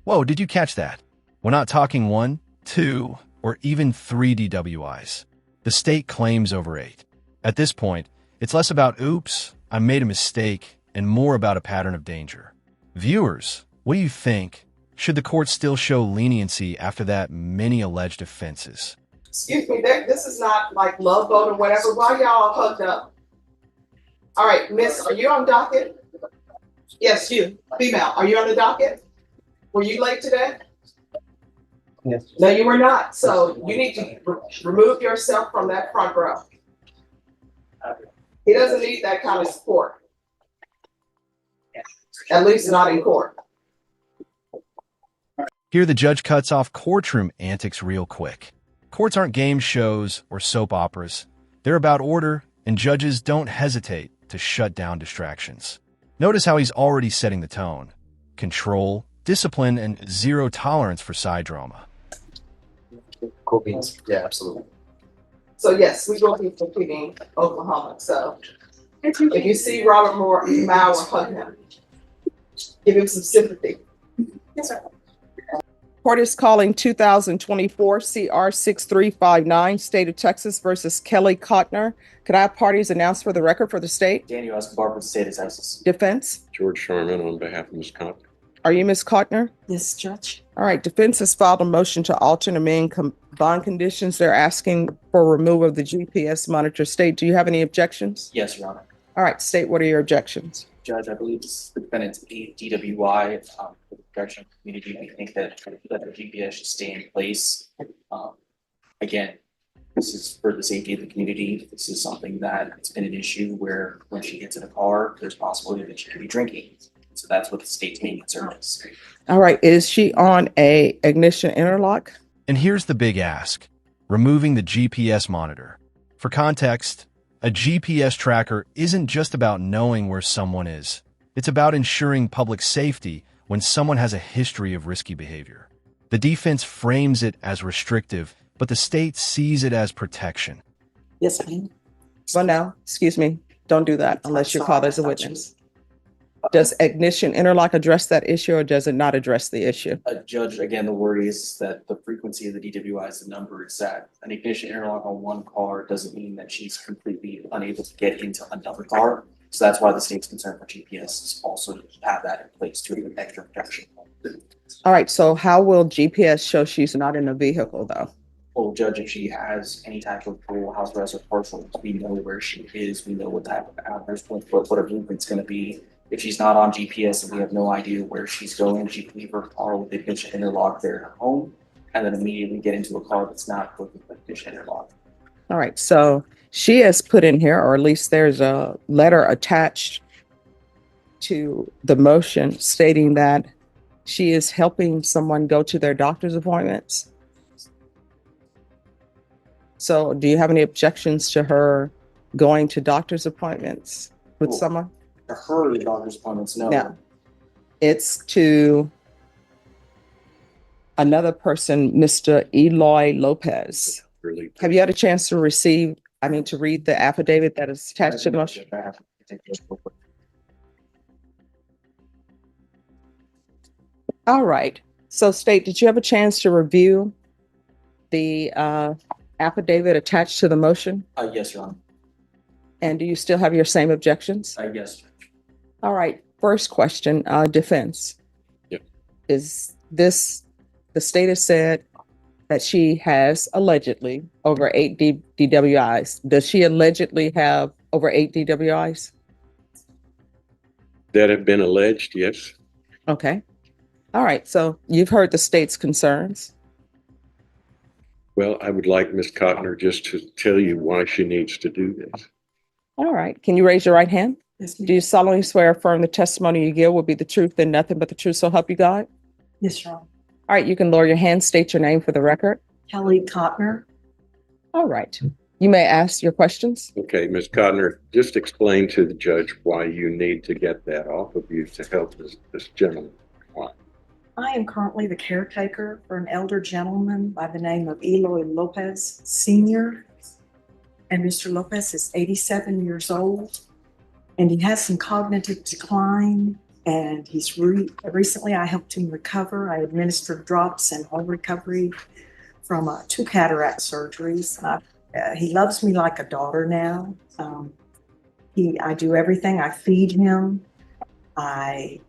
Whoa, did you catch that? We're not talking 1, 2, or even 3 DWIs. The state claims over 8. At this point, it's less about oops, I made a mistake, and more about a pattern of danger. Viewers, what do you think? Should the court still show leniency after that many alleged offenses? Excuse me, this is not like love boat or whatever. Why y'all hugged up? All right, miss, are you on docket? Yes, you, female, are you on the docket? Were you late today? Yes. No, you were not. So you need to remove yourself from that front row. He doesn't need that kind of support. At least not in court. Here the judge cuts off courtroom antics real quick. Courts aren't game shows or soap operas. They're about order, and judges don't hesitate to shut down distractions. Notice how he's already setting the tone. Control, discipline, and zero tolerance for side drama. Cool beans. Yeah, absolutely. So yes, we will be completing Oklahoma. So if you see Robert Mauer, hug him. Give him some sympathy. Yes, sir. Court is calling 2024 CR 6359, State of Texas versus Kelly Cotner. Could I have parties announced for the record for the state? Daniel Escobar for the State of Texas. Defense? George Sharman on behalf of Ms. Cotner. Are you Ms. Cotner? Yes, Judge. All right, defense has filed a motion to alter and amend bond conditions. They're asking for removal of the GPS monitor. State, do you have any objections? Yes, Your Honor. All right, state, what are your objections? Judge, I believe this is the defendant's DWI for the protection of the community. We think that the GPS should stay in place. Again, this is for the safety of the community. This is something that it's been an issue where when she gets in a car, there's possibility that she could be drinking. So that's what the state's main concern is. All right, is she on a ignition interlock? And here's the big ask: removing the GPS monitor. For context, a GPS tracker isn't just about knowing where someone is. It's about ensuring public safety when someone has a history of risky behavior. The defense frames it as restrictive, but the state sees it as protection. Yes, ma'am. Well, now, excuse me, don't do that unless your father's a witness. Does ignition interlock address that issue, or does it not address the issue? Judge, again, the worry is that the frequency of the DWI is the number it's at. An ignition interlock on one car doesn't mean that she's completely unable to get into another car. So that's why the state's concern for GPS is also to have that in place to give extra protection. All right, so how will GPS show she's not in a vehicle, though? Well, Judge, if she has any type of full house arrest or partial, we know where she is. We know what type of hours, what her movement's going to be. If she's not on GPS and we have no idea where she's going, she can leave her car with the ignition interlock there at her home and then immediately get into a car that's not with the ignition interlock. All right, so she has put in here, or at least there's a letter attached to the motion stating that she is helping someone go to their doctor's appointments. So do you have any objections to her going to doctor's appointments with someone? Her doctor's appointments, no. No, it's to another person, Mr. Eloy Lopez. Really? Have you had a chance to to read the affidavit that is attached to the motion? All right. So, State, did you have a chance to review the affidavit attached to the motion? Yes, Your Honor. And do you still have your same objections? Yes. All right. First question, defense. Yep. Is this, the state has said that she has allegedly over 8 DWIs. Does she allegedly have over 8 DWIs? That have been alleged, yes. Okay. All right. So you've heard the state's concerns. Well, I would like Ms. Cotner just to tell you why she needs to do this. All right. Can you raise your right hand? Yes, Do you solemnly swear or affirm the testimony you give will be the truth and nothing but the truth, so help you God? Yes, Your Honor. All right. You can lower your hand, state your name for the record. Kelly Cotner. All right. You may ask your questions. Okay, Ms. Cotner, just explain to the judge why you need to get that off of you to help this gentleman. Why? I am currently the caretaker for an elder gentleman by the name of Eloy Lopez Sr. And Mr. Lopez is 87 years old, and he has some cognitive decline. And recently I helped him recover. I administered drops and home recovery from 2 cataract surgeries. He loves me like a daughter now. I do everything. I feed him. I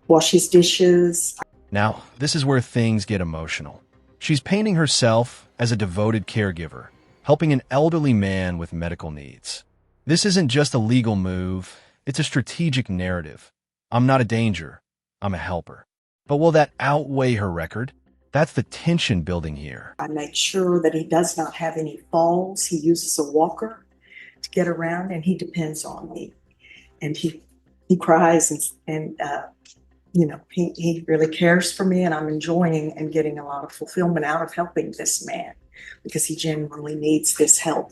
wash his dishes. Now, this is where things get emotional. She's painting herself as a devoted caregiver, helping an elderly man with medical needs. This isn't just a legal move, it's a strategic narrative. I'm not a danger, I'm a helper. But will that outweigh her record? That's the tension building here. I make sure that he does not have any falls. He uses a walker to get around, and he depends on me. And he cries and he really cares for me, and I'm enjoying and getting a lot of fulfillment out of helping this man because he genuinely needs this help.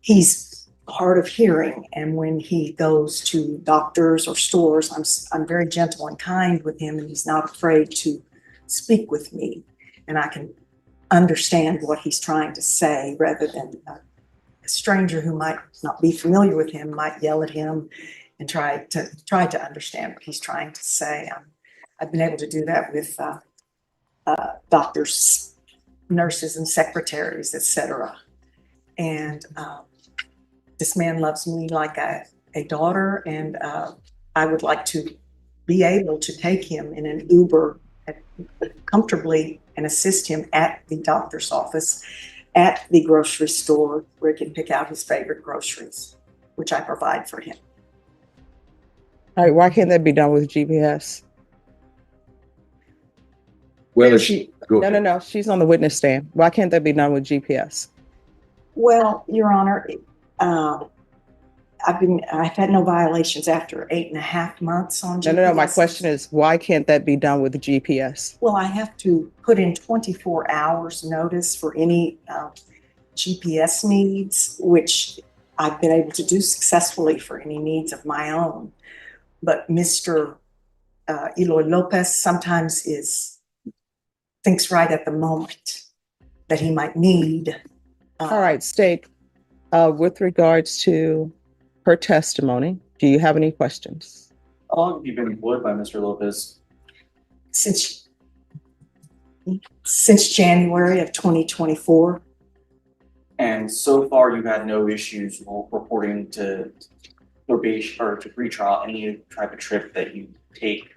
He's hard of hearing, and when he goes to doctors or stores, I'm very gentle and kind with him, and he's not afraid to speak with me, and I can understand what he's trying to say rather than a stranger who might not be familiar with him might yell at him and try to understand what he's trying to say. I've been able to do that with doctors, nurses, and secretaries, etc. And this man loves me like a daughter, and I would like to be able to take him in an Uber comfortably and assist him at the doctor's office, at the grocery store where he can pick out his favorite groceries, which I provide for him. All right, why can't that be done with GPS? Well, No, she's on the witness stand. Why can't that be done with GPS? Well, Your Honor, I've had no violations after 8.5 months on GPS. No. My question is, why can't that be done with GPS? Well, I have to put in 24 hours notice for any GPS needs, which I've been able to do successfully for any needs of my own. But Mr. Eloy Lopez sometimes thinks right at the moment that he might need. All right, State, with regards to her testimony, do you have any questions? How long have you been employed by Mr. Lopez? Since January of 2024. And so far, you've had no issues reporting to probation or to pretrial any type of trip that you take.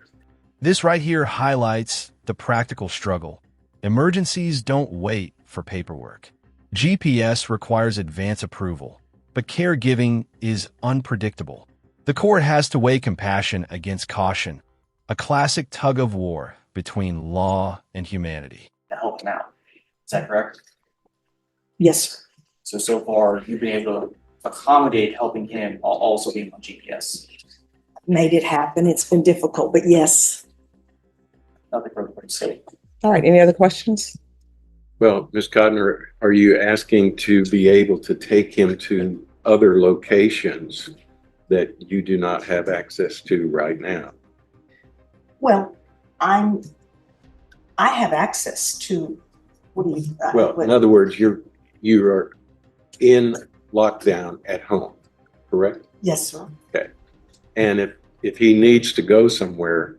This right here highlights the practical struggle. Emergencies don't wait for paperwork. GPS requires advance approval, but caregiving is unpredictable. The court has to weigh compassion against caution, a classic tug of war between law and humanity. To help him out. Is that correct? Yes, sir. So far, you've been able to accommodate helping him while also being on GPS. Made it happen. It's been difficult, but yes. Nothing further to say. All right, any other questions? well, Ms. Cotner, are you asking to be able to take him to other locations that you do not have access to right now? Well, I have access to, what do you? Well, in other words, you are in lockdown at home, correct? Yes, sir. Okay. And if he needs to go somewhere,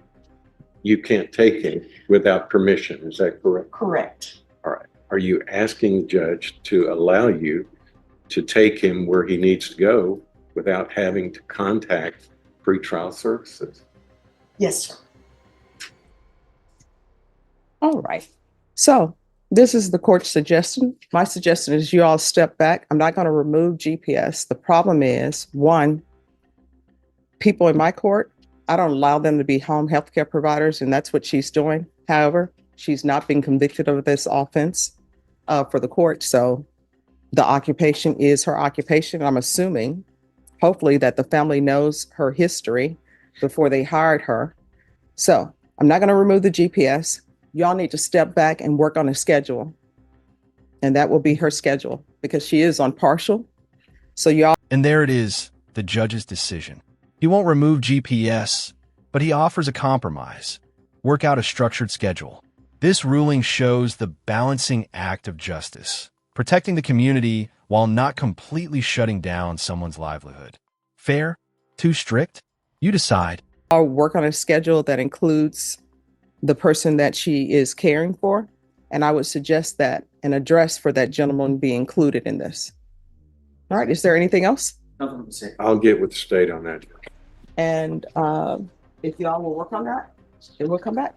you can't take him without permission. Is that correct? Correct. All right. Are you asking the judge to allow you to take him where he needs to go without having to contact pretrial services? Yes, sir. All right. So this is the court's suggestion. My suggestion is you all step back. I'm not going to remove GPS. The problem is, one, people in my court, I don't allow them to be home healthcare providers, and that's what she's doing. However, she's not been convicted of this offense for the court. So the occupation is her occupation. I'm assuming, hopefully, that the family knows her history before they hired her. So I'm not going to remove the GPS. Y'all need to step back and work on a schedule. And that will be her schedule because she is on partial. So y'all. And there it is, the judge's decision. He won't remove GPS, but he offers a compromise. Work out a structured schedule. This ruling shows the balancing act of justice, protecting the community while not completely shutting down someone's livelihood. Fair? Too strict? You decide. I'll work on a schedule that includes the person that she is caring for. And I would suggest that an address for that gentleman be included in this. All right, is there anything else? Nothing to say. I'll get with the state on that. And if y'all will work on that, it will come back.